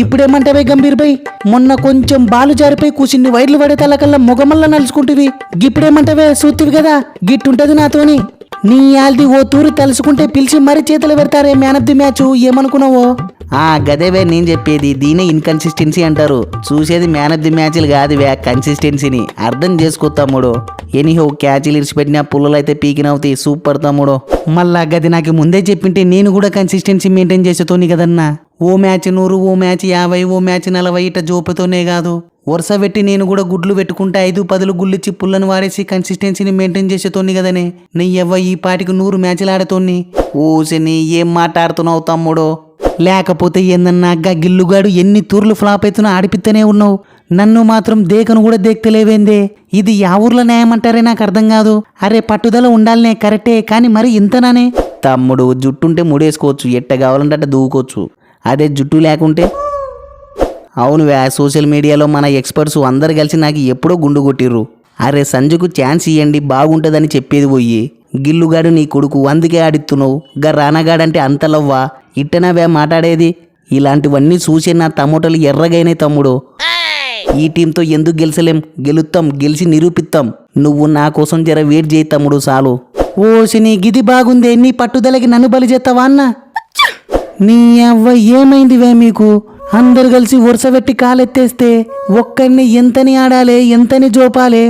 ఇప్పుడేమంటావే గంభీర్ భాయ్? మొన్న కొంచెం బాలు జారిపోయి కూర్చుని వైర్లు పడే తలకల్లా మొగమల్లా నలుచుకుంటువి. గిప్పుడేమంటావే? సూత్తివి కదా, గిట్టుంటది నాతోని. నీ యాల్ది ఓ తూరు తలుసుకుంటే పిలిచి మరీ చేతులు పెడతారే మ్యాన్ ఆఫ్ ది మ్యాచ్. ఏమనుకున్నావో? గదేవే నేను చెప్పేది. దీనే ఇన్కన్సిస్టెన్సీ అంటారు. చూసేది మ్యాన్ ఆఫ్ ది మ్యాచ్లు కాదువే, కన్సిస్టెన్సీని అర్థం చేసుకో తమ్ముడు. ఎనీహో క్యాచ్లు ఇరిచిపెట్టిన పుల్లలు అయితే పీకినవుతాయి. సూపర్ తమ్ముడు. మళ్ళా గది నాకు ముందే చెప్పింటే నేను కూడా కన్సిస్టెన్సీ మెయింటైన్ చేసేతోని కదన్నా. ఓ మ్యాచ్ 100, ఓ మ్యాచ్ 50, ఓ మ్యాచ్ 40 ఇట జోపుతోనే కాదు, వరుస పెట్టి నేను కూడా గుడ్లు పెట్టుకుంటే 5-10 గుళ్ళిచ్చి పుల్లను వాడేసి కన్సిస్టెన్సీని మెయింటైన్ చేసేతోని కదనే. నెయ్యవ్వ ఈ పాటికి 100 మ్యాచ్లు ఆడతోని. ఊసిని ఏం మాట్లాడుతున్నావు తమ్ముడు? లేకపోతే ఏందన్నా గిల్లుగాడు ఎన్ని తూర్లు ఫ్లాప్ అవుతున్నా ఆడిపిస్తూనే ఉన్నావు. నన్ను మాత్రం దేకను కూడా దేక్తలేవేందే? ఇది యా ఊర్లో న్యాయం అంటారే నాకు అర్థం కాదు. అరే పట్టుదల ఉండాలనే కరెక్టే, కానీ మరి ఇంతనానే? తమ్ముడు జుట్టుంటే ముడేసుకోవచ్చు, ఎట్ట కావాలంటే అట్ట దూకోవచ్చు. అదే జుట్టు లేకుంటే? అవును సోషల్ మీడియాలో మన ఎక్స్పర్ట్స్ అందరు కలిసి నాకు ఎప్పుడో గుండు కొట్టిర్రు. అరే సంజుకు ఛాన్స్ ఇవ్వండి బాగుంటుందని చెప్పేది పోయి గిల్లుగాడు నీ కొడుకు అందుకే ఆడిస్తున్నావు, రానగాడంటే అంత లవ్వా? ఇట్టనవే మాట్లాడేది? ఇలాంటివన్నీ చూసే నా టమోటాలు ఎర్రగైనాయి తమ్ముడు. ఈ టీంతో ఎందుకు గెలిచలేం? గెలుస్తాం, గెలిచి నిరూపిస్తాం. నువ్వు నా కోసం జర వెయిట్ చేయి తమ్ముడు చాలు. ఓసిని గిది బాగుందే, నీ పట్టుదలకి నన్ను బలి చేస్తావా అన్న? నీ అవ్వ ఏమైందివే మీకు? అందరు కలిసి వరుస పెట్టి కాలెత్తేస్తే ఒక్కడిని ఎంతని ఆడాలి, ఎంతని జోపాలి?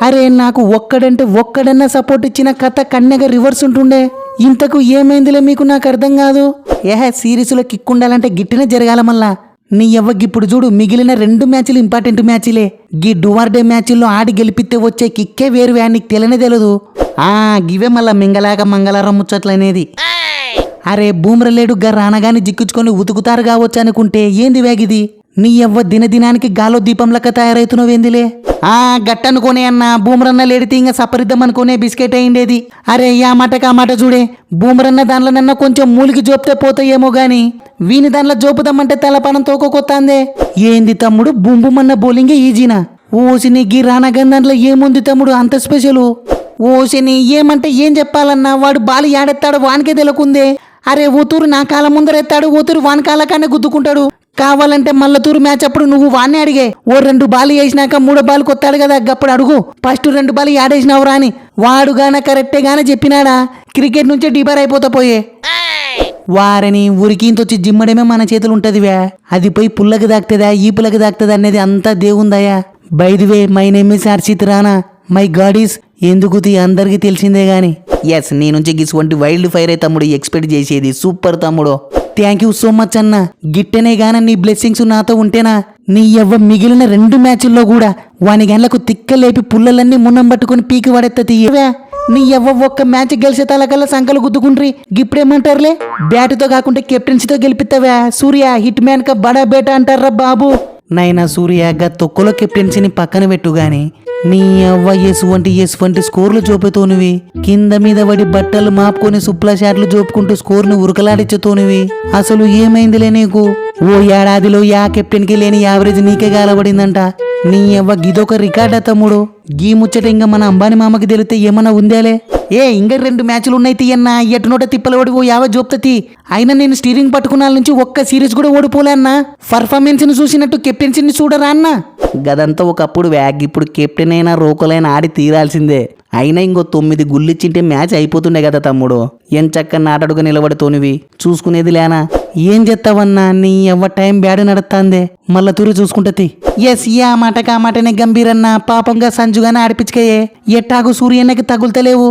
అరే నాకు ఒక్కడన్నా సపోర్ట్ ఇచ్చిన కథ కన్నెగా రివర్స్ ఉంటుండే. ఇంతకు ఏమైందిలే మీకు? నాకు అర్థం కాదు. సిరీస్లో కిక్ ఉండాలంటే గిట్టినే జరగాల. మళ్ళా నీ ఎవ్వగిప్పుడు చూడు, మిగిలిన 2 మ్యాచ్లు ఇంపార్టెంట్ మ్యాచ్లే. గీ డువార్డే మ్యాచ్ల్లో ఆడి గెలిపితే వచ్చే కిక్కే వేరు, నీకు తెలియనే తెలియదు. గివే మళ్ళా మింగలాక మంగళారం ముచ్చట్లనేది. అరే బూమ్రలేడు రానగాని జిక్కించుకొని ఉతుకుతారు కావచ్చు అనుకుంటే ఏంది వేగిది? నీ ఎవ్వ దినదినానికి గాలో దీపం లెక్క తయారైతున్నావేందిలే. గట్టనుకోనే అన్న, బూమరన్న లేడితే ఇంకా సపరిద్దామనుకునే బిస్కెట్ అయిండేది. అరే ఆ మాట చూడే, బూమరన్న దాంట్లోనన్నా కొంచెం మూలికి జోపితే పోతాయేమో గాని వీని దాంట్లో జోపుదామంటే తలపానం తోకొత్తాందే. ఏంది తమ్ముడు బూంబుమన్న బౌలింగే ఈజీనా? ఓసిని గీ రానగాని దాంట్లో ఏముంది తమ్ముడు అంత స్పెషల్? ఓసిని ఏమంటే ఏం చెప్పాలన్నా, వాడు బాలు యాడెత్తాడు వానికే తెలకుందే. అరే ఓతూరు నా కాలం ముందర ఎత్తాడు, ఓతూరు వాని కాలకానే గుద్దుకుంటాడు. కావాలంటే మల్లతూరు మ్యాచ్ అప్పుడు నువ్వు వాడిని అడిగే. ఓ 2 బాలు వేసినాక 3వ బాల్ కొత్తాడు కదా, అప్పుడు అడుగు ఫస్ట్ 2 బాలు యాడేసినావురా అని. వాడుగాన కరెక్టే గానే చెప్పినాడా? క్రికెట్ నుంచే డిబార్ అయిపోతా పోయే. వారిని ఉరికింతొచ్చి జిమ్మడమే మన చేతులు ఉంటదివే. అది పోయి పుల్లకి దాక్తదా ఈపులకి దాక్తదా అనేది అంతా దేవుందయ్యా. By the way my name is Harshit Rana. My god is ఎందుకు అందరికి తెలిసిందే గాని. ఎస్ నీ నుంచి గిసువంటి వైల్డ్ ఫైర్ అయి తమ్ముడు ఎక్స్పెక్ట్ చేసేది. సూపర్ తమ్ముడు. థ్యాంక్ యూ సో మచ్ అన్న. గిట్టనే గాన నీ బ్లెస్సింగ్స్ నాతో ఉంటేనా నీ ఎవ్వ మిగిలిన 2 మ్యాచ్ల్లో కూడా వాని గంటలకు తిక్కలేపి పుల్లలన్నీ మున్నం పట్టుకుని పీకి పడెత్తది. నీ ఎవ్వ ఒక్క మ్యాచ్ గెలిచే తలకల్లా సంకలు గుద్దుకుంట్రీ. గిప్పుడేమంటారులే, బ్యాటుతో కాకుండా కెప్టెన్సీతో గెలిపిస్తావా? సూర్య హిట్ మ్యాన్ కా బడా బేట అంటారా బాబు. నైనా సూర్య తొక్కలో కెప్టెన్సీని పక్కన పెట్టు గాని నీ అవ్వ ఎసువంటి స్కోర్లు చూపుతోనివి. కింద మీద పడి బట్టలు మాపుకొని సుప్లా షాట్లు చూపుకుంటూ స్కోర్ను ఉరకలాడించుతోనివి. అసలు ఏమైందిలే నీకు? ఓ ఏడాదిలో కెప్టెన్ కి లేని యావరేజ్ నీకే గాలబడిందంట. నీ అవ్వ గిదొక రికార్డా తమ్ముడు. గీ ముచ్చట ఇంకా మన అంబానీ మామకి తెలితే ఏమన్నా ఉందేలే. ఇంకా 2 మ్యాచ్లు ఉన్నాయి తీయన్నా, ఎటునోట తిప్పలు ఓడి ఓ 50 జోపుతీ. అయినా నేను స్టీరింగ్ పట్టుకున్న నుంచి ఒక్క సిరీస్ కూడా ఓడిపోలే అన్న. పర్ఫార్మెన్స్ ని చూసినట్టు కెప్టెన్సీని చూడరా అన్న. గదంతా ఒకప్పుడు ఇప్పుడు కెప్టెన్ అయినా రోకలైనా ఆడి తీరాల్సిందే. అయినా ఇంకో 9 గుళ్ళిచ్చింటే మ్యాచ్ అయిపోతుండే కదా తమ్ముడు. ఎంచక్క నాటడుగా నిలబడుతోనివి చూసుకునేది లేనా? ఏం చేస్తావన్నా, నీ ఎవ్వ టైం బ్యాడ్ నడుస్తాందే. మళ్ళా తూరి చూసుకుంటది. ఎస్ ఆ మాటనే గంభీరన్న. పాపంగా సంజుగానే ఆడిపించుకయే. ఎట్టాగు సూర్యన్నకి తగులుతలేవు.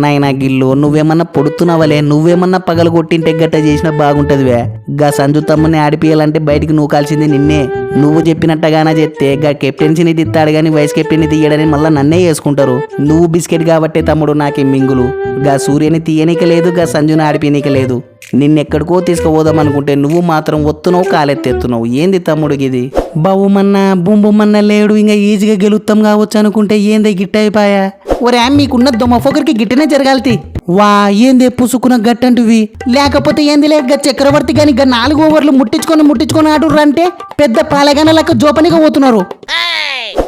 నాయనా గిల్లు నువ్వేమన్నా పొడుతున్నావలే, నువ్వేమన్నా పగలు కొట్టింటే గట్ట చేసినా బాగుంటదివే. గా సంజు తమ్ముని ఆడిపియాలంటే బయటికి నూకాల్సింది నిన్నే. నువ్వు చెప్పినట్టగానా చెప్తే గా కెప్టెన్సీని తిత్తాడు గాని వైస్ కెప్టెన్ని తీయడని మళ్ళా నన్నే వేసుకుంటారు. నువ్వు బిస్కెట్ కాబట్టే తమ్ముడు నాకేం మింగులు. గా సూర్యని తీయనీక లేదు, గా సంజుని ఆడిపియనీక లేదు. నిన్నెక్కడికో తీసుకుపోదాం అనుకుంటే నువ్వు మాత్రం ఒత్తున్నావు, కాలెత్తెత్తున్నావు. ఏంది తమ్ముడు ఇది? బావుమన్నా బుంబుమన్నా లేడు, ఇంకా ఈజీగా గెలుస్తాం కావచ్చు అనుకుంటే ఏంది గిట్టయిపాయా? ఒరే మీకున్న దొమ్మఫొకరికి గిట్టనే జరగాలి. వా ఏంది పుసుకున్న గట్టంటివి? లేకపోతే ఏందిలే గా చక్రవర్తి గాని గా 4 ఓవర్లు ముట్టించుకొని ఆడుర్రు అంటే పెద్ద పాలగాన లెక్క జోపనిగా పోతున్నారు.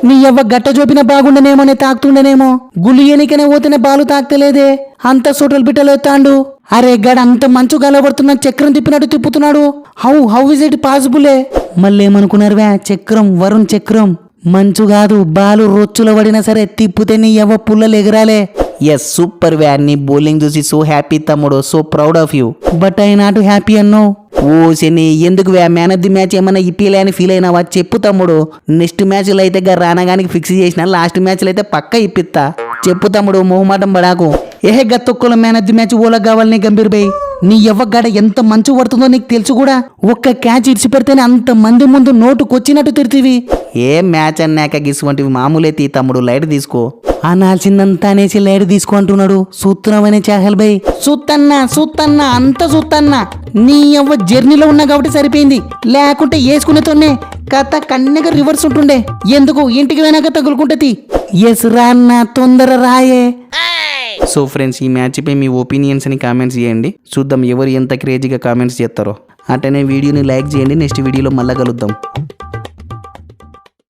నీ ఎవ్వ గట్ట జోపిన బాగుండనేమోనే తాకుతుండనేమో. గుళ్ళు ఎనికనే పోతేనే బాలు తాకుతలేదే. అంత సోటలు బిట్టలు ఎత్తాండు. అరే గడ అంత మంచు గలబడుతున్నా చక్రం తిప్పినట్టు తిప్పుతున్నాడు. హౌ ఇస్ ఇట్ పాసిబులే? మళ్ళీ ఏమనుకున్నారు చక్రం వరుణ్ చక్రం. మంచు కాదు, బాలు రొచ్చులో పడినా సరే తిప్పితే నీ ఎవ పుల్లలు ఎగరాలే. ఎస్ సూపర్ వ్యా, నీ బౌలింగ్ చూసి సో హ్యాపీ తమ్ముడు, so proud of you. But I not happy అన్నో. ఓ శని, ఎందుకు వ్యా మ్యాన్ ఆఫ్ ది మ్యాచ్ ఏమన్నా ఇప్పిలే అని ఫీల్ అయినావా? చెప్పు తమ్ముడు. నెక్స్ట్ మ్యాచ్లో అయితే రానగానికి ఫిక్స్ చేసిన, లాస్ట్ మ్యాచ్లో అయితే పక్క ఇప్పిస్తా. చెప్పు తమ్ముడు, మొహమాటం పడాకు. ఏహే గత్తొక్కల మ్యాన్ ఆఫ్ ది మ్యాచ్ ఓలా కావాలని గంభీర్ బై. నీ ఎవ్వగాడ ఎంత మంచు పడుతుందో నీకు తెలుసు కూడా. ఒక్క క్యాచ్ ఇడిచి పెడితేనే అంత మంది ముందు నోటుకొచ్చినట్టు తిరితివి. ఏ మ్యాచ్ అన్నాక గిసువంటివి మామూలే తీ తమ్ముడు, లైట్ తీసుకో. అనాల్సిందంతా అనేసి లైట్ తీసుకో అంటున్నాడు. సూత్రమనే చాహల్ బై. సూత్తన్నా అంత సూత్తన్నా. నీ ఎవ్వ జర్నీలో ఉన్నా కాబట్టి సరిపోయింది, లేకుంటే వేసుకునేతోనే కథ కన్నెగా రివర్స్ ఉంటుండే. ఎందుకు ఇంటికి పోయినాక తగులుకుంటది. ఎస్ రాన్న తొందర రాయే. సో ఫ్రెండ్స్, ఈ మ్యాచ్పై మీ ఒపీనియన్స్ని కామెంట్స్ చేయండి. చూద్దాం ఎవరు ఎంత క్రేజీగా కామెంట్స్ చేస్తారో. అటనే వీడియోని లైక్ చేయండి. నెక్స్ట్ వీడియోలో మళ్ళీ కలుద్దాం.